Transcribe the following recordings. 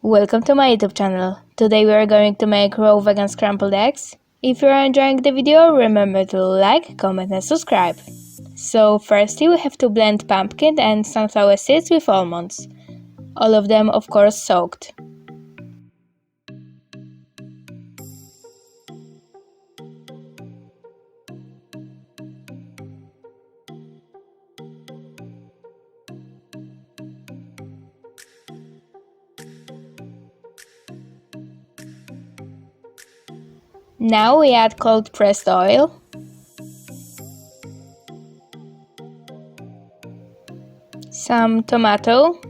Welcome to my YouTube channel. Today we are going to make raw vegan scrambled eggs. If you are enjoying the video, remember to like, comment and subscribe. So firstly we have to blend pumpkin and sunflower seeds with almonds. All of them of course soaked. Now we add cold pressed oil, some tomato,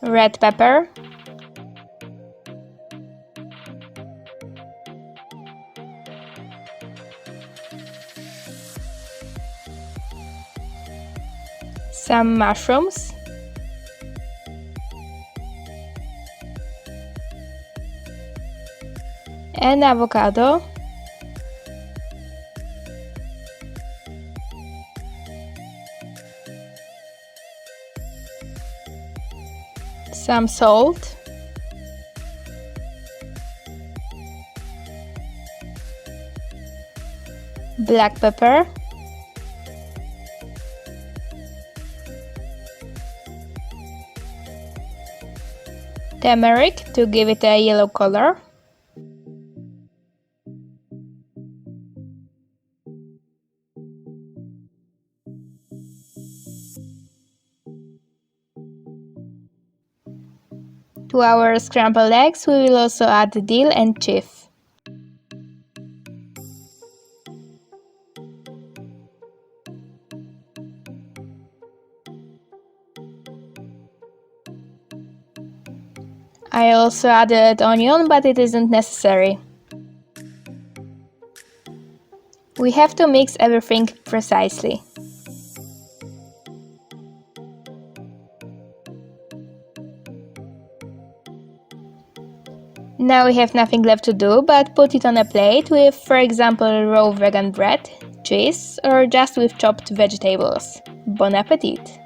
red pepper, some mushrooms, and avocado, some salt, black pepper, turmeric to give it a yellow color, to our scrambled eggs we will also add dill and chive. I also added onion, but it isn't necessary. We have to mix everything precisely. Now we have nothing left to do but put it on a plate with, for example, raw vegan bread, cheese, or just with chopped vegetables. Bon appetit!